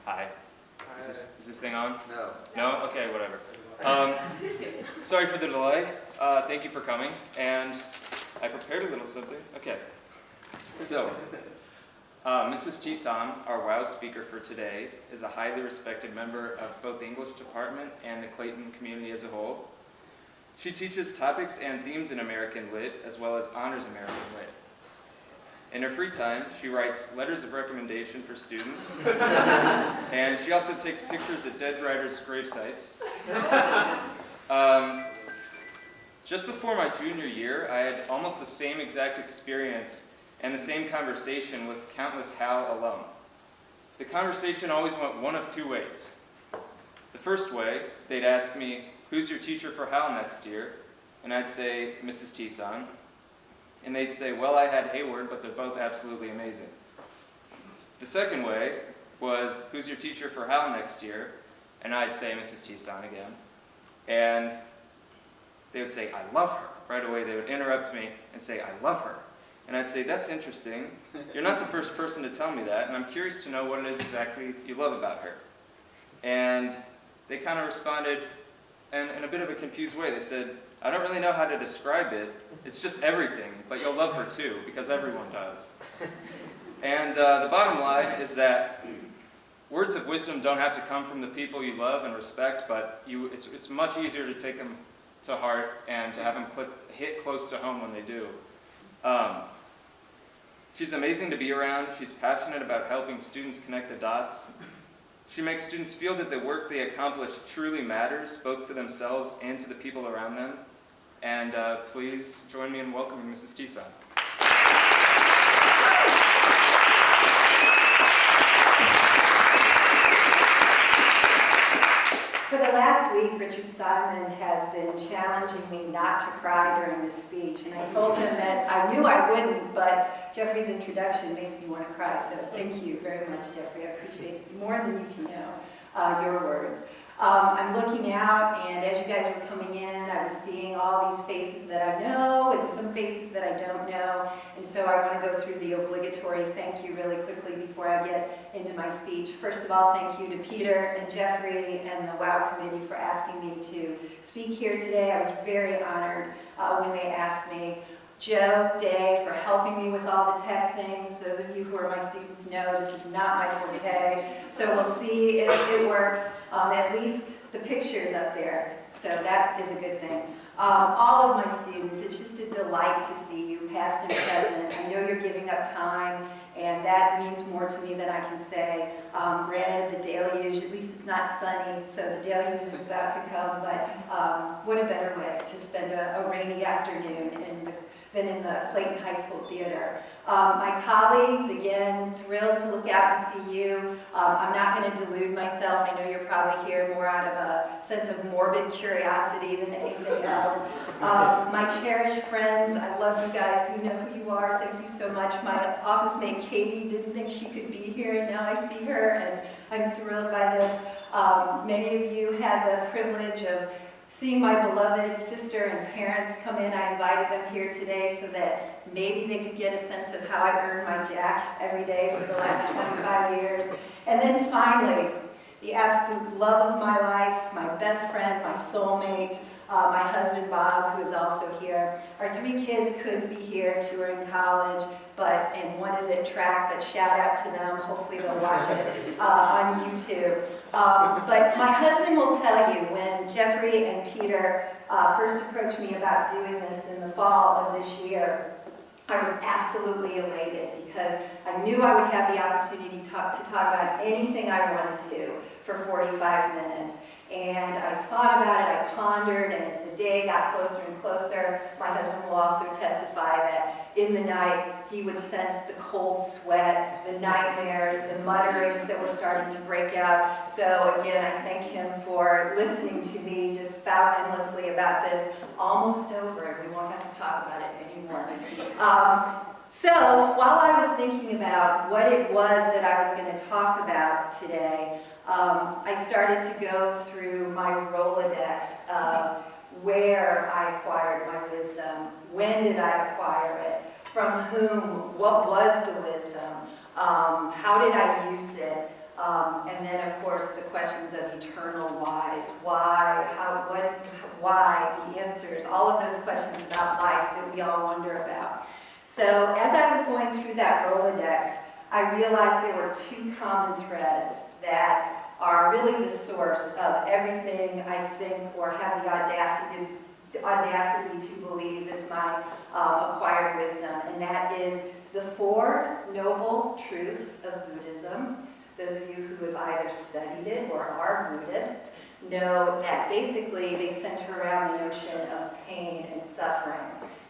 Hi. Is this thing on? No. No? Okay, whatever. Sorry for the delay. Thank you for coming. And I prepared a little something. Okay. So, Mrs. Teson, our WOW speaker for today, is a highly respected member of both the English department and the Clayton community as a whole. She teaches topics and themes in American Lit, as well as honors American Lit. In her free time, she writes letters of recommendation for students, and she also takes pictures at dead writers' grave sites. Just before my junior year, I had almost the same exact experience and the same conversation with countless Hal alum. The conversation always went one of two ways. The first way, they'd ask me, "Who's your teacher for Hal next year?" And I'd say, "Mrs. Teson." And they'd say, "Well, I had Hayward, but they're both absolutely amazing." The second way was, "Who's your teacher for Hal next year?" And I'd say, "Mrs. Teson" again. And they would say, "I love her." Right away, they would interrupt me and say, "I love her." And I'd say, "That's interesting. You're not the first person to tell me that, and I'm curious to know what it is exactly you love about her." And they kind of responded in a bit of a confused way. They said, "I don't really know how to describe it. It's just everything, but you'll love her too, because everyone does." And the bottom line is that words of wisdom don't have to come from the people you love and respect, but it's much easier to take them to heart and to have them hit close to home when they do. She's amazing to be around. She's passionate about helping students connect the dots. She makes students feel that the work they accomplish truly matters, both to themselves and to the people around them. And please join me in welcoming Mrs. Teson. For the last week, Richard Simon has been challenging me not to cry during this speech, and I told him that I knew I wouldn't, but Jeffrey's introduction makes me want to cry, so thank you very much, Jeffrey. I appreciate more than you can know your words. I'm looking out, and as you guys were coming in, I was seeing all these faces that I know and some faces that I don't know, and so I want to go through the obligatory thank you really quickly before I get into my speech. First of all, thank you to Peter and Jeffrey and the WOW committee for asking me to speak here today. I was very honored when they asked me. Joe Day for helping me with all the tech things. Those of you who are my students know this is not my forte, so we'll see if it works. At least the picture's up there, so that is a good thing. All of my students, it's just a delight to see you, past and present. I know you're giving up time, and that means more to me than I can say. Granted, the deluge, at least it's not sunny, so the deluge is about to come, but what a better way to spend a rainy afternoon than in the Clayton High School Theater. My colleagues, again, thrilled to look out and see you. I'm not going to delude myself. I know you're probably here more out of a sense of morbid curiosity than anything else. My cherished friends, I love you guys. You know who you are. Thank you so much. My office mate, Katie, didn't think she could be here, and now I see her, and I'm thrilled by this. Many of you had the privilege of seeing my beloved sister and parents come in. I invited them here today so that maybe they could get a sense of how I earn my jack every day for the last 25 years. And then finally, the absolute love of my life, my best friend, my soulmate, my husband Bob, who is also here. Our three kids couldn't be here, two are in college, and one is at track, but shout out to them. Hopefully they'll watch it on YouTube. But my husband will tell you, when Jeffrey and Peter first approached me about doing this in the fall of this year, I was absolutely elated because I knew I would have the opportunity to talk about anything I wanted to for 45 minutes. And I thought about it, I pondered, and as the day got closer and closer, my husband will also testify that in the night he would sense the cold sweat, the nightmares, the mutterings that were starting to break out. So again, I thank him for listening to me just spout endlessly about this. Almost over, and we won't have to talk about it anymore. So while I was thinking about what it was that I was going to talk about today, I started to go through my Rolodex of where I acquired my wisdom, when did I acquire it, from whom, what was the wisdom, how did I use it, And then, of course, the questions of eternal whys, why, how, what, why, the answers, all of those questions about life that we all wonder about. So as I was going through that Rolodex, I realized there were two common threads that are really the source of everything I think or have the audacity to believe is my acquired wisdom, and that is the Four Noble Truths of Buddhism. Those of you who have either studied it or are Buddhists know that basically they center around the notion of pain and suffering.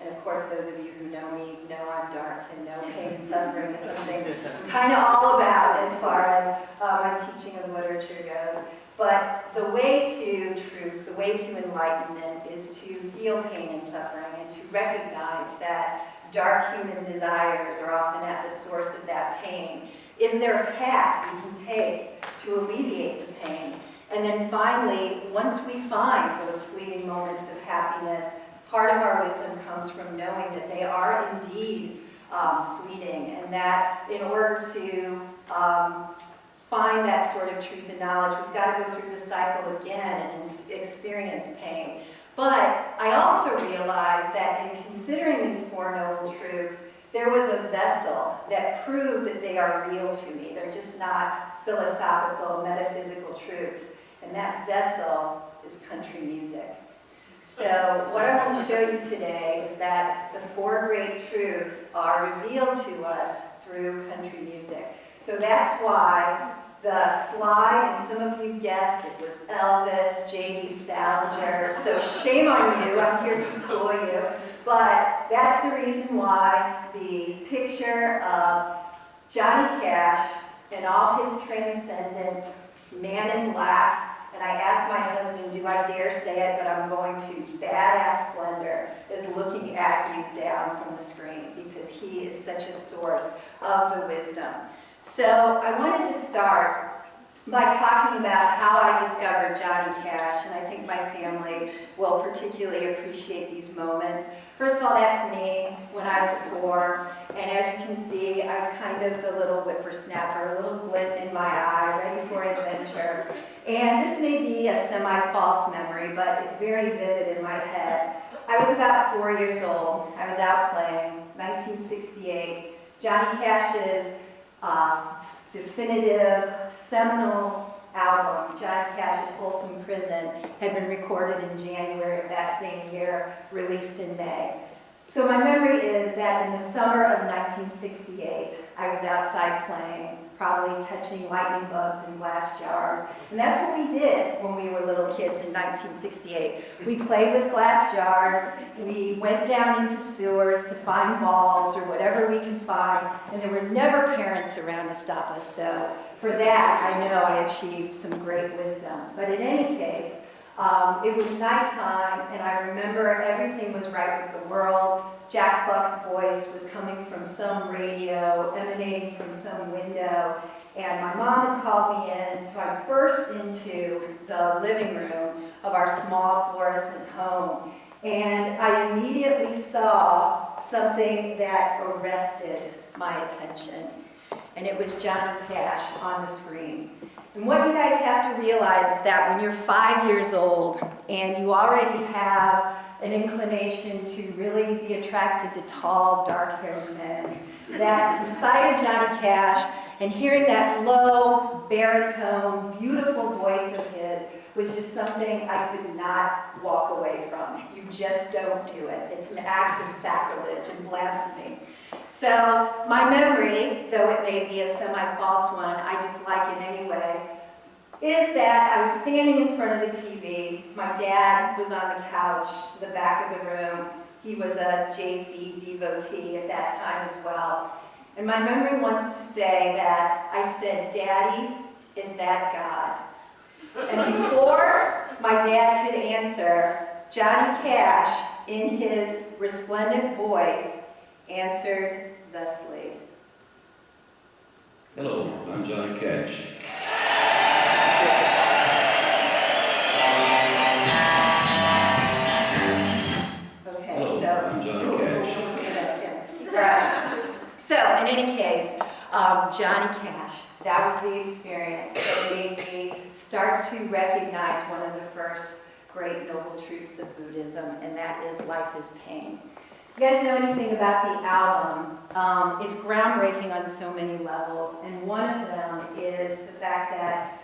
And of course, those of you who know me know I'm dark and know pain and suffering is something I'm kind of all about as far as my teaching of literature goes. But the way to truth, the way to enlightenment is to feel pain and suffering and to recognize that dark human desires are often at the source of that pain. Is there a path we can take to alleviate the pain? And then finally, once we find those fleeting moments of happiness, part of our wisdom comes from knowing that they are indeed fleeting, and that in order to find that sort of truth and knowledge, we've got to go through the cycle again and experience pain. But I also realized that in considering these Four Noble Truths, there was a vessel that proved that they are real to me. They're just not philosophical, metaphysical truths. And that vessel is country music. So what I want to show you today is that the four great truths are revealed to us through country music. So that's why the slide, and some of you guessed it was Elvis, J.D. Salinger, so shame on you, I'm here to school you. But that's the reason why the picture of Johnny Cash and all his transcendent man in black, and I asked my husband, do I dare say it, but I'm going to, badass splendor, is looking at you down from the screen because he is such a source of the wisdom. So I wanted to start by talking about how I discovered Johnny Cash, and I think my family will particularly appreciate these moments. First of all, that's me when I was 4, and as you can see, I was kind of the little whippersnapper, a little glint in my eye, ready for adventure. And this may be a semi-false memory, but it's very vivid in my head. I was about 4 years old. I was out playing, 1968. Johnny Cash's definitive, seminal album, Johnny Cash at Folsom Prison, had been recorded in January of that same year, released in May. So my memory is that in the summer of 1968, I was outside playing, probably catching lightning bugs in glass jars. And that's what we did when we were little kids in 1968. We played with glass jars, we went down into sewers to find balls or whatever we could find, and there were never parents around to stop us. So for that, I know I achieved some great wisdom. But in any case, it was nighttime, and I remember everything was right with the world. Jack Buck's voice was coming from some radio, emanating from some window, and my mom had called me in, so I burst into the living room of our small fluorescent home, and I immediately saw something that arrested my attention, and it was Johnny Cash on the screen. And what you guys have to realize is that when you're 5 years old and you already have an inclination to really be attracted to tall, dark-haired men, that the sight of Johnny Cash and hearing that low, baritone, beautiful voice of his was just something I could not walk away from. You just don't do it. It's an act of sacrilege and blasphemy. So my memory, though it may be a semi-false one, I just like it anyway, is that I was standing in front of the TV. My dad was on the couch, the back of the room. He was a JC devotee at that time as well. And my memory wants to say that I said, "Daddy, is that God?" And before my dad could answer, Johnny Cash, in his resplendent voice, answered thusly. Hello, I'm Johnny Cash. Okay, Hello, so I'm Johnny Cash. All right. So in any case, Johnny Cash, that was the experience that made me start to recognize one of the first great noble truths of Buddhism, and that is life is pain. You guys know anything about the album? It's groundbreaking on so many levels, and one of them is the fact that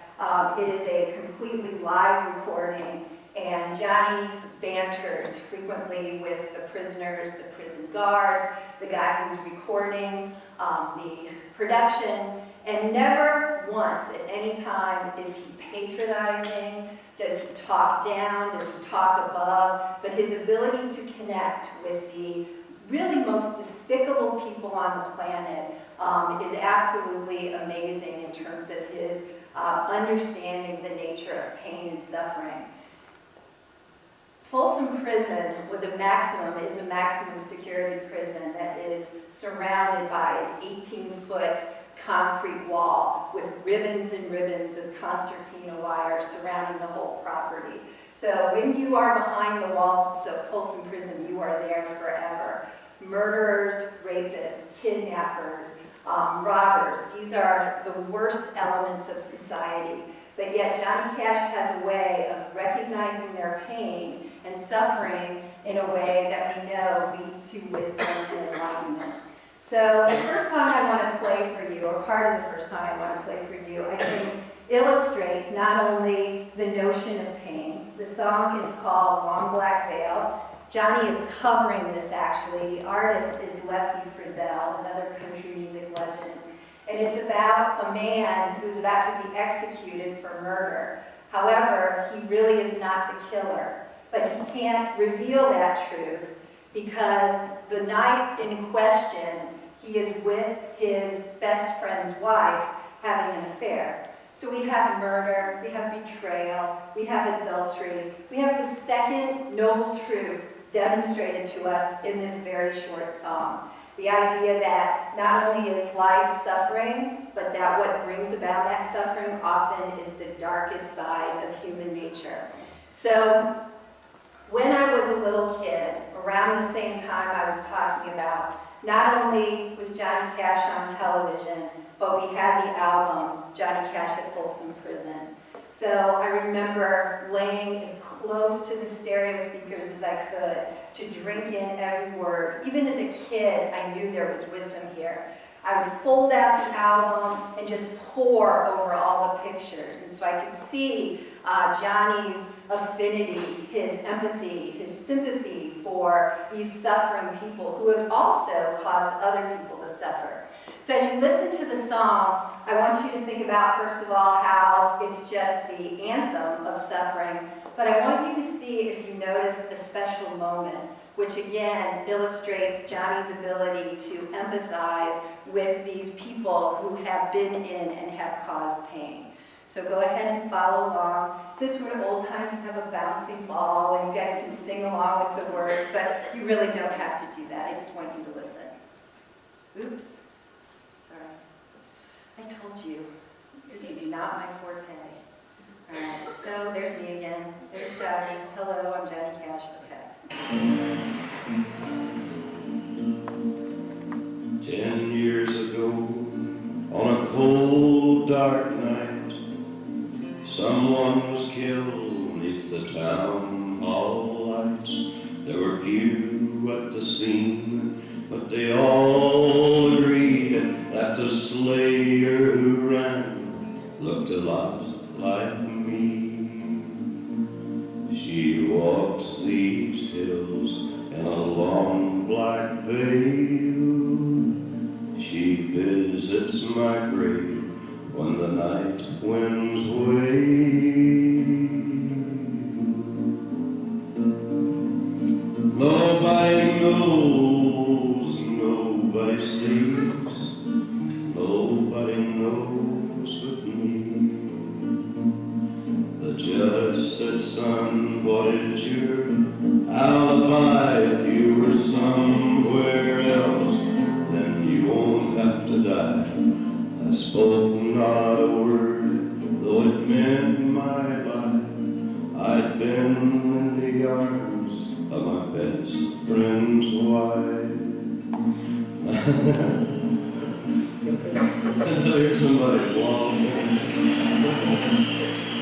it is a completely live recording, and Johnny banters frequently with the prisoners, the prison guards, the guy who's recording the production, and never once at any time is he patronizing, does he talk down, does he talk above, but his ability to connect with the really most despicable people on the planet is absolutely amazing in terms of his understanding the nature of pain and suffering. Folsom Prison is a maximum security prison that is surrounded by an 18-foot concrete wall with ribbons and ribbons of concertina wire surrounding the whole property. So when you are behind the walls of Folsom Prison, you are there forever. Murderers, rapists, kidnappers, robbers, these are the worst elements of society. But yet Johnny Cash has a way of recognizing their pain and suffering in a way that we know leads to wisdom and enlightenment. So the first song I want to play for you, or part of the first song I want to play for you, I think illustrates not only the notion of pain. The song is called Long Black Veil. Johnny is covering this actually. The artist is Lefty Frizzell, another country music legend. And it's about a man who's about to be executed for murder. However, he really is not the killer, but he can't reveal that truth because the night in question, he is with his best friend's wife having an affair. So we have murder, we have betrayal, we have adultery, we have the second noble truth demonstrated to us in this very short song. The idea that not only is life suffering, but that what brings about that suffering often is the darkest side of human nature. So when I was a little kid, around the same time I was talking about, not only was Johnny Cash on television, but we had the album Johnny Cash at Folsom Prison. So I remember laying as close to the stereo speakers as I could to drink in every word. Even as a kid, I knew there was wisdom here. I would fold out the album and just pour over all the pictures. And so I could see Johnny's affinity, his empathy, his sympathy for these suffering people who had also caused other people to suffer. So as you listen to the song, I want you to think about, first of all, how it's just the anthem of suffering, but I want you to see if you notice a special moment, which again illustrates Johnny's ability to empathize with these people who have been in and have caused pain. So go ahead and follow along. This were old times, you have a bouncing ball, and you guys can sing along with the words, but you really don't have to do that. I just want you to listen. Oops. Sorry. I told you, this is not my forte. All right, so there's me again. There's Johnny. Hello, I'm Johnny Cash. Okay. 10 years ago, on a cold, dark night, someone was killed beneath the town hall lights. There were few at the scene, but they all agreed that the slayer who ran looked a lot like me. She walks these hills in a long black veil. She visits my grave when the night winds wail. Nobody knows, nobody sees, nobody knows but me. The judge said, son, what is your alibi? If you were somewhere else, then you won't have to die. I spoke not a word, though it meant my life. I'd been in the arms of my best friend's wife. heard somebody belong.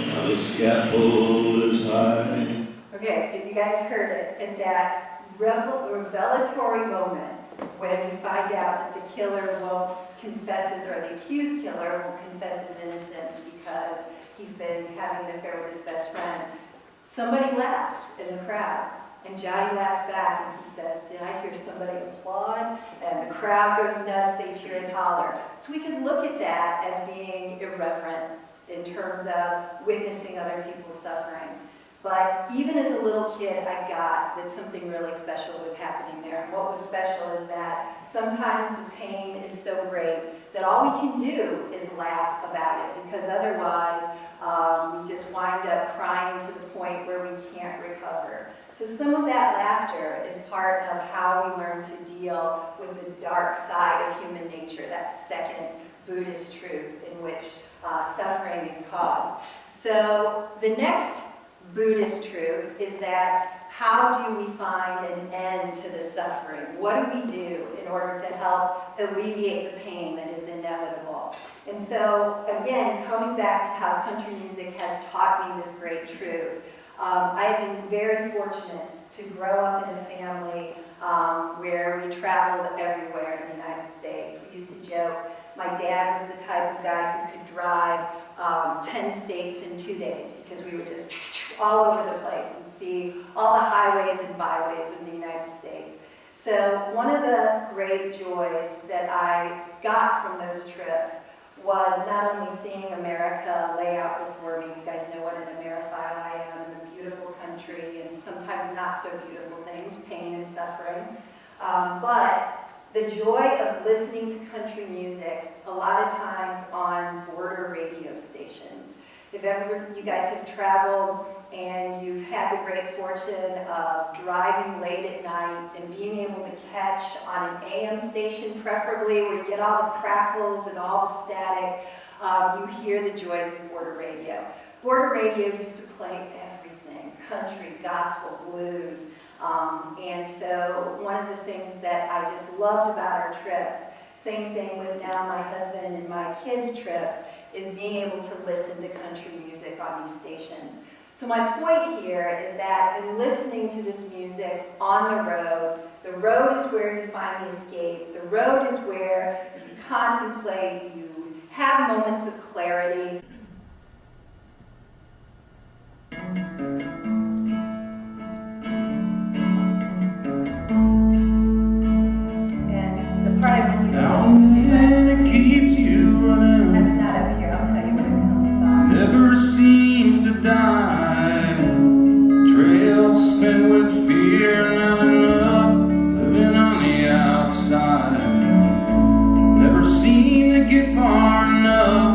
Now the scaffold is high. Okay, so you guys heard it, in that revelatory moment when you find out that the killer won't confess or the accused killer won't confess his innocence because he's been having an affair with his best friend. Somebody laughs in the crowd, and Johnny laughs back and he says, "Did I hear somebody applaud?" And the crowd goes nuts, they cheer and holler. So we can look at that as being irreverent in terms of witnessing other people's suffering. But even as a little kid, I got that something really special was happening there. And what was special is that sometimes the pain is so great that all we can do is laugh about it, because otherwise we just wind up crying to the point where we can't recover. So some of that laughter is part of how we learn to deal with the dark side of human nature, that second Buddhist truth in which suffering is caused. So the next Buddhist truth is that how do we find an end to the suffering? What do we do in order to help alleviate the pain that is inevitable? And so, again, coming back to how country music has taught me this great truth, I have been very fortunate to grow up in a family where we traveled everywhere in the United States. We used to joke, my dad was the type of guy who could drive 10 states in 2 days, because we would just all over the place and see all the highways and byways of the United States. So one of the great joys that I got from those trips was not only seeing America lay out before me. You guys know what an Amerophile I am, and a beautiful country, and sometimes not so beautiful things, pain and suffering. But the joy of listening to country music, a lot of times on border radio stations. If ever you guys have traveled and you've had the great fortune of driving late at night and being able to catch on an AM station, preferably where you get all the crackles and all the static, you hear the joys of border radio. Border radio used to play everything, country, gospel, blues. And so one of the things that I just loved about our trips, same thing with now my husband and my kids' trips, is being able to listen to country music on these stations. So my point here is that in listening to this music on the road is where you find the escape. The road is where you contemplate, you have moments of clarity. And the part I want you to listen to, keeps you running. that's not up here, I'll tell you what it comes by. Never seems to die. Trails spent with fear, not enough. Living on the outside. Never seem to get far enough.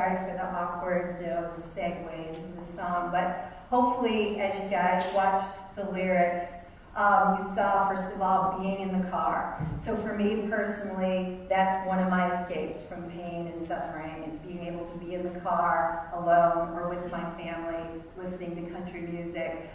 sorry for the awkward segue into the song, but hopefully as you guys watched the lyrics, you saw, first of all, being in the car. So for me personally, that's one of my escapes from pain and suffering, is being able to be in the car alone or with my family, listening to country music.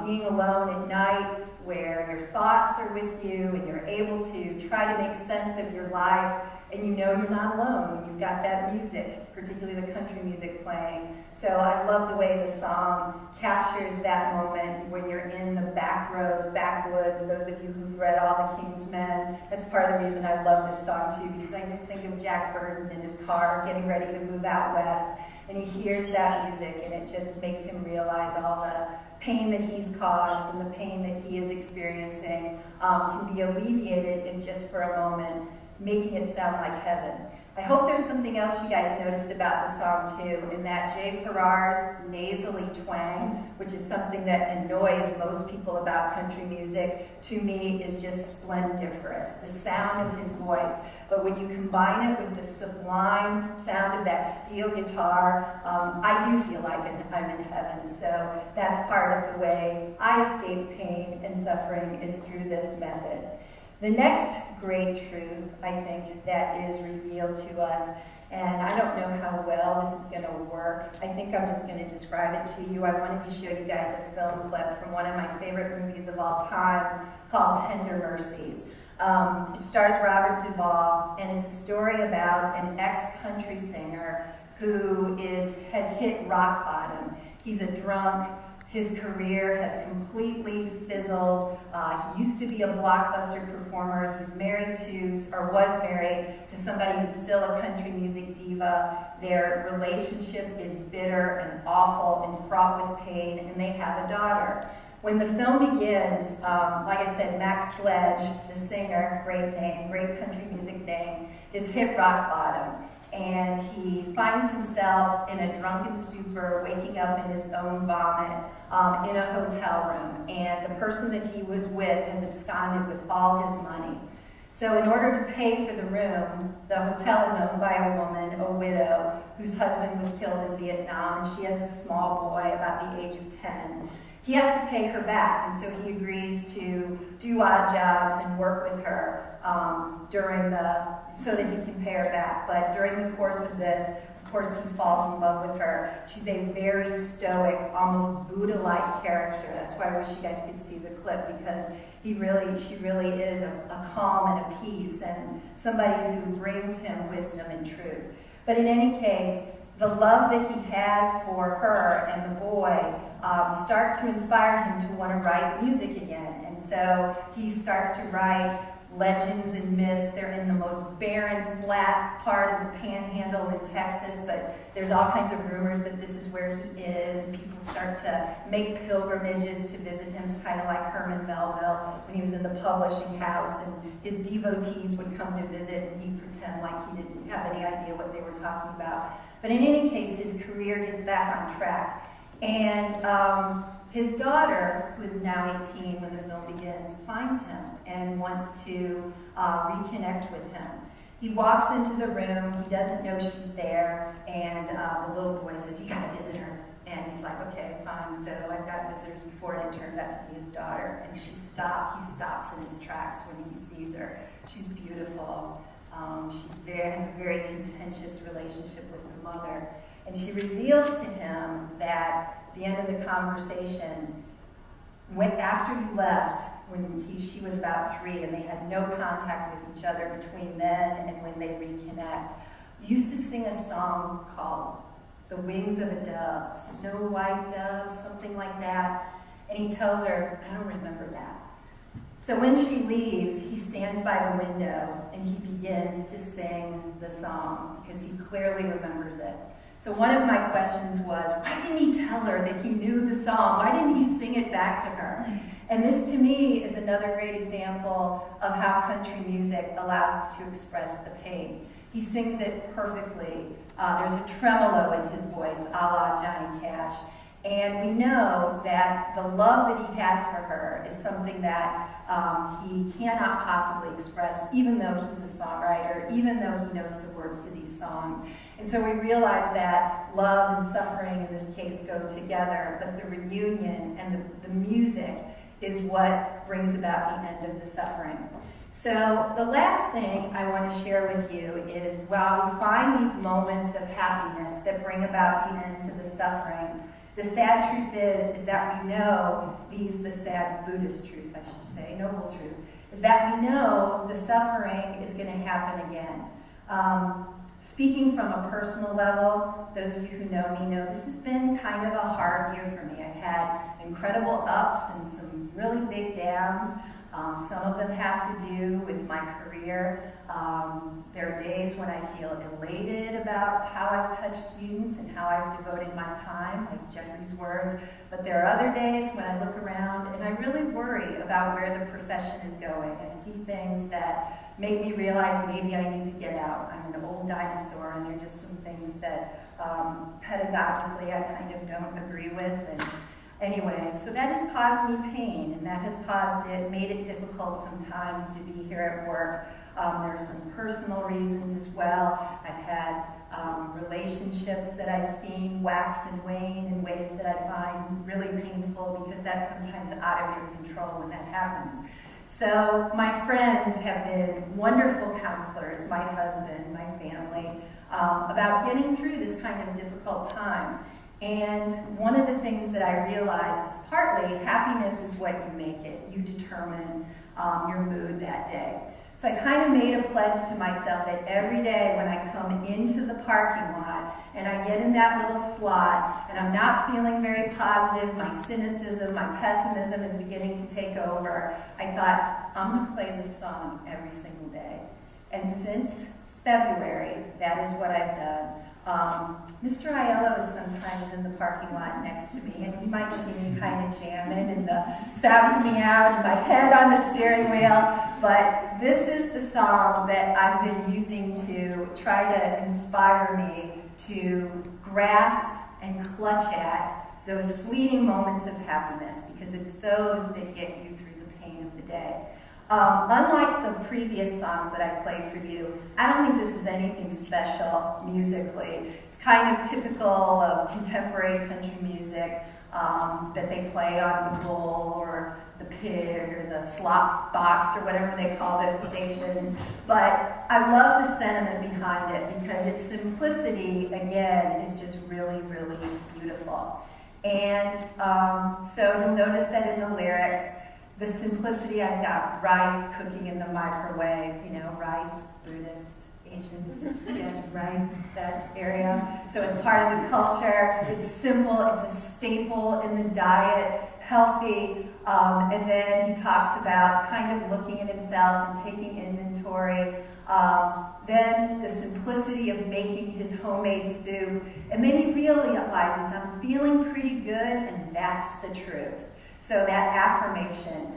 Being alone at night where your thoughts are with you and you're able to try to make sense of your life, and you know you're not alone when you've got that music, particularly the country music playing. So I love the way the song captures that moment when you're in the back roads, backwoods. Those of you who've read All the King's Men, that's part of the reason I love this song too, because I just think of Jack Burton in his car getting ready to move out west, and he hears that music and it just makes him realize all the pain that he's caused and the pain that he is experiencing can be alleviated in just for a moment, making it sound like heaven. I hope there's something else you guys noticed about the song too, in that Jay Farrar's nasally twang, which is something that annoys most people about country music, to me is just splendiferous, the sound of his voice. But when you combine it with the sublime sound of that steel guitar, I do feel like I'm in heaven. So that's part of the way I escape pain and suffering, is through this method. The next great truth, I think, that is revealed to us, and I don't know how well this is going to work. I think I'm just going to describe it to you. I wanted to show you guys a film clip from one of my favorite movies of all time called Tender Mercies. It stars Robert Duvall, and it's a story about an ex-country singer who has hit rock bottom. He's a drunk. His career has completely fizzled. He used to be a blockbuster performer. He's married to, or was married to, somebody who's still a country music diva. Their relationship is bitter and awful and fraught with pain, and they have a daughter. When the film begins, like I said, Max Sledge, the singer, great name, great country music name, is hit rock bottom. And he finds himself in a drunken stupor, waking up in his own vomit in a hotel room. And the person that he was with has absconded with all his money. So in order to pay for the room, the hotel is owned by a woman, a widow, whose husband was killed in Vietnam, and she has a small boy about the age of 10. He has to pay her back, and so he agrees to do odd jobs and work with her so that he can pay her back. But during the course of this, of course, he falls in love with her. She's a very stoic, almost Buddha-like character. That's why I wish you guys could see the clip, because she really is a calm and a peace, and somebody who brings him wisdom and truth. But in any case, the love that he has for her and the boy start to inspire him to want to write music again. And so he starts to write legends and myths. They're in the most barren, flat part of the panhandle in Texas, but there's all kinds of rumors that this is where he is, and people start to make pilgrimages to visit him. It's kind of like Herman Melville when he was in the publishing house, and his devotees would come to visit, and he'd pretend like he didn't have any idea what they were talking about. But in any case, his career gets back on track. And his daughter, who is now 18 when the film begins, finds him and wants to reconnect with him. He walks into the room, he doesn't know she's there, and the little boy says, "You gotta visit her." And he's like, "Okay, fine." So I've got visitors before, and it turns out to be his daughter. And he stops in his tracks when he sees her. She's beautiful. She has a very contentious relationship with her mother. And she reveals to him that at the end of the conversation, after you left, when she was about 3 and they had no contact with each other between then and when they reconnect, you used to sing a song called "The Wings of a Dove," "Snow White Dove," something like that. And he tells her, "I don't remember that." So when she leaves, he stands by the window and he begins to sing the song because he clearly remembers it. So one of my questions was, why didn't he tell her that he knew the song? Why didn't he sing it back to her? And this, to me, is another great example of how country music allows us to express the pain. He sings it perfectly. There's a tremolo in his voice, a la Johnny Cash. And we know that the love that he has for her is something that he cannot possibly express, even though he's a songwriter, even though he knows the words to these songs. And so we realize that love and suffering in this case go together, but the reunion and the music is what brings about the end of the suffering. So the last thing I want to share with you is while we find these moments of happiness that bring about the end to the suffering, the sad truth is that we know the sad Buddhist truth, I should say, noble truth, is that we know the suffering is going to happen again. Speaking from a personal level, those of you who know me know this has been kind of a hard year for me. I've had incredible ups and some really big downs. Some of them have to do with my career. There are days when I feel elated about how I've touched students and how I've devoted my time, like Jeffrey's words. But there are other days when I look around and I really worry about where the profession is going. I see things that make me realize maybe I need to get out. I'm an old dinosaur, and there are just some things that pedagogically I kind of don't agree with. And anyway, so that has caused me pain, and that has made it difficult sometimes to be here at work. There are some personal reasons as well. I've had relationships that I've seen wax and wane in ways that I find really painful, because that's sometimes out of your control when that happens. So my friends have been wonderful counselors, my husband, my family, about getting through this kind of difficult time. And one of the things that I realized is partly happiness is what you make it. You determine your mood that day. So I kind of made a pledge to myself that every day when I come into the parking lot and I get in that little slot and I'm not feeling very positive, my cynicism, my pessimism is beginning to take over, I thought, I'm going to play this song every single day. And since February, that is what I've done. Mr. Aiello is sometimes in the parking lot next to me, and he might see me kind of jamming and the sound coming out and my head on the steering wheel, but this is the song that I've been using to try to inspire me to grasp and clutch at those fleeting moments of happiness, because it's those that get you through the pain of the day. Unlike the previous songs that I played for you, I don't think this is anything special musically. It's kind of typical of contemporary country music that they play on the Bull or the Pig or the Slop Box or whatever they call those stations. But I love the sentiment behind it, because its simplicity, again, is just really, really beautiful. And so you'll notice that in the lyrics, the simplicity, I've got rice cooking in the microwave, rice, Buddhists, Asians, yes, right, that area. So it's part of the culture, it's simple, it's a staple in the diet, healthy, and then he talks about kind of looking at himself and taking inventory. Then the simplicity of making his homemade soup, and then he realizes, I'm feeling pretty good, and that's the truth. So that affirmation,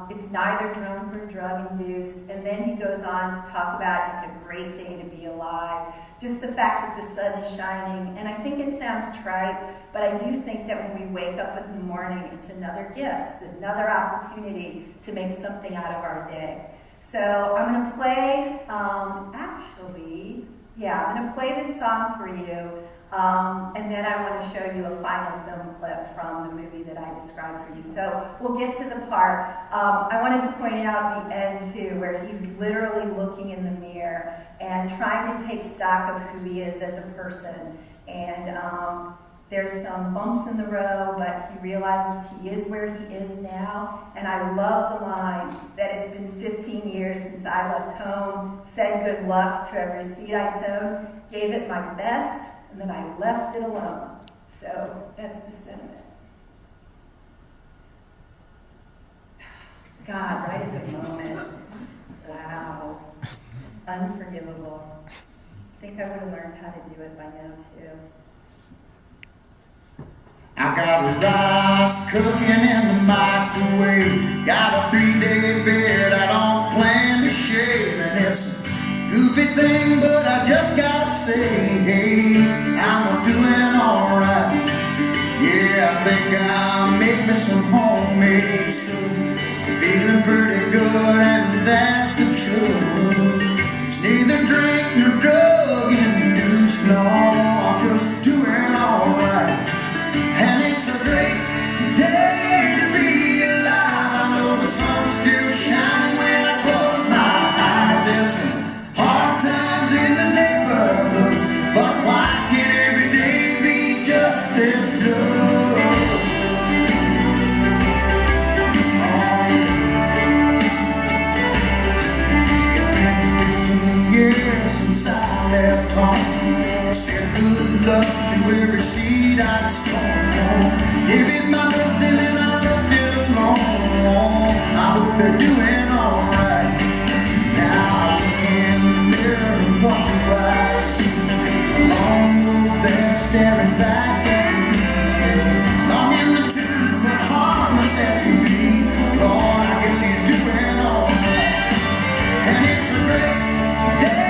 it's neither drunk or drug-induced. And then he goes on to talk about it's a great day to be alive. Just the fact that the sun is shining. And I think it sounds trite, but I do think that when we wake up in the morning, it's another gift. It's another opportunity to make something out of our day. So I'm going to play, I'm going to play this song for you. And then I want to show you a final film clip from the movie that I described for you. So we'll get to the part. I wanted to point out the end too, where he's literally looking in the mirror and trying to take stock of who he is as a person. And there's some bumps in the road, but he realizes he is where he is now. And I love the line that it's been 15 years since I left home, said good luck to every seed I sown, gave it my best, and then I left it alone. So that's the sentiment. God, right at the moment. Wow. Unforgivable. I think I would have learned how to do it by now, too. I got rice cooking in the microwave. Got a 3-day bed I don't plan to shave. And it's a goofy thing, but I just gotta say, hey, I'm doing alright. Yeah. Yeah, I think I'll make me some homemade soup. Feeling pretty good, and that's the truth. It's neither drink nor drug induced, no, I'm just doing alright. And it's a great day to be alive. I know the sun's still shining when I close my eyes. There's some hard times in the neighborhood, but why can't every day be just this good? Since I left home, I said good luck to every seed I'd sown. If it my birthday, then I left it alone. I hope they're doing alright. Now I look in the mirror and wonder what I see. Along those there staring back at me. Long in the tooth, but harmless as can be. Lord, I guess he's doing alright. And it's a great day.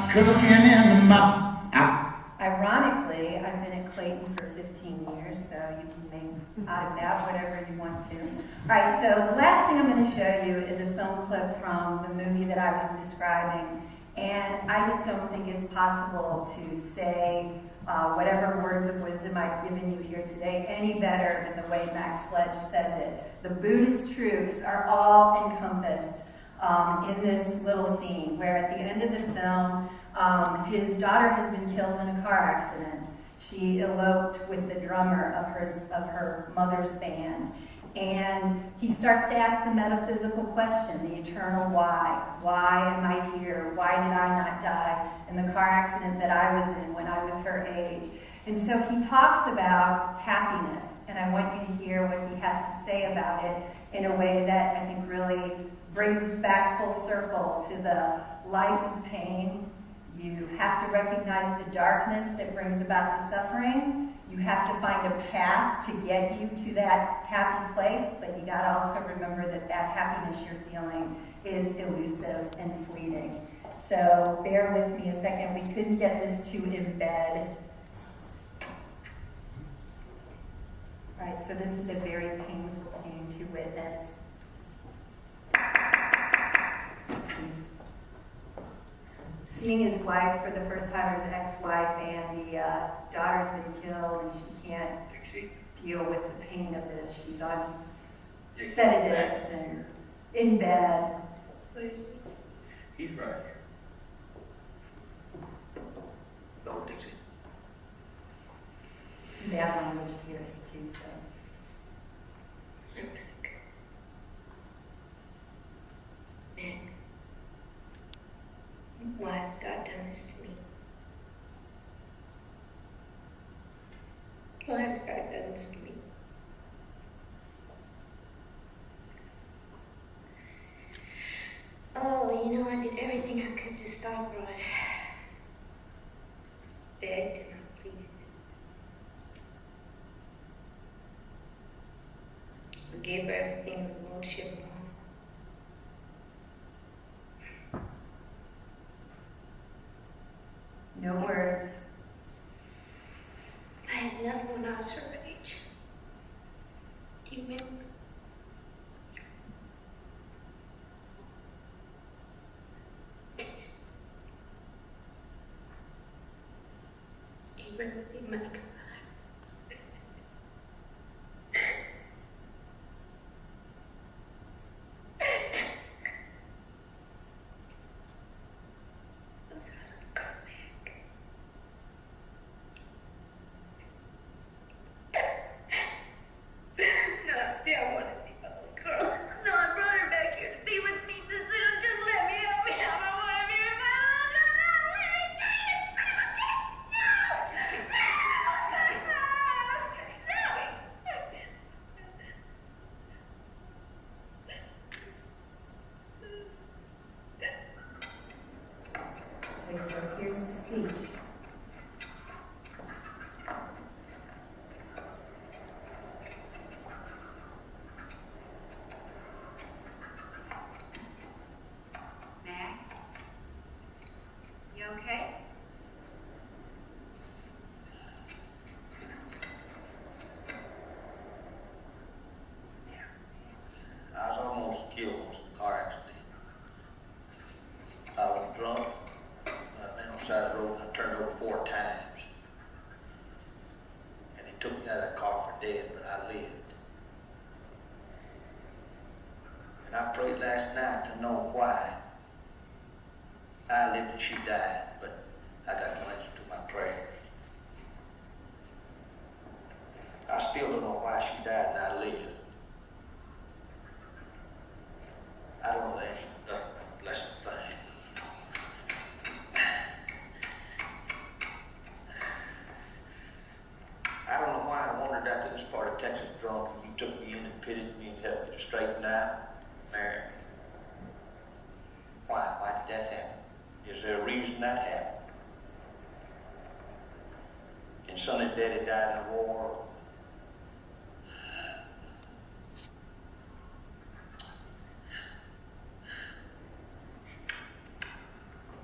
Cooking in the mouth. Ironically, I've been at Clayton for 15 years, so you can make out of that whatever you want to. All right, so the last thing I'm going to show you is a film clip from the movie that I was describing, and I just don't think it's possible to say whatever words of wisdom I've given you here today any better than the way Max Sledge says it. The Buddhist truths are all encompassed in this little scene, where at the end of the film, his daughter has been killed in a car accident. She eloped with the drummer of her mother's band. And he starts to ask the metaphysical question, the eternal why. Why am I here? Why did I not die in the car accident that I was in when I was her age? And so he talks about happiness, and I want you to hear what he has to say about it in a way that I think really brings us back full circle to the life is pain. You have to recognize the darkness that brings about the suffering. You have to find a path to get you to that happy place, but you gotta also remember that that happiness you're feeling is elusive and fleeting. So bear with me a second. We couldn't get this to embed. All right, so this is a very painful scene to witness. He's seeing his wife for the first time, or his ex-wife, and the daughter's been killed, and she can't deal with the pain of this. She's on sedatives and in bed. He's right here. Don't Dixie. Bad language here too, so. Nick, why has God done this to me? Why has God done this to me? Oh, you know, I did everything I could to stop Rod. Begged and I pleaded. I gave her everything the world should have won. No words. I had nothing when I was her age. Do you remember? Gave everything money could buy. Those are some girl back. No, see, I want to see my little girl. No, I brought her back here to be with me. Just let me help me out. I want to be with my little girl. Let me die, you son of a bitch! Okay, so here's the speech. side of the road, and I turned over 4 times. And they took me out of that car for dead, but I lived. And I prayed last night to know why I lived and she died, but I got no answer to my prayer. I still don't know why she died and I lived. I don't know the answer to nothing but a blessed thing. I don't know why I wandered out to this part of Texas drunk and you took me in and pitied me and helped me to straighten out, marry me. Why? Why did that happen? Is there a reason that happened? And Sonny's daddy died in the war.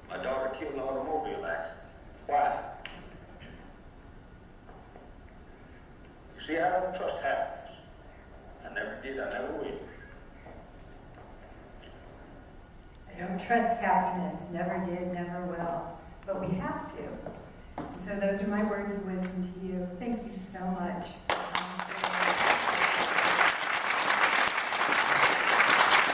My daughter killed in an automobile accident. Why? You see, I don't trust happiness. I never did, I never will. I don't trust happiness, never did, never will, but we have to. And so those are my words of wisdom to you. Thank you so much.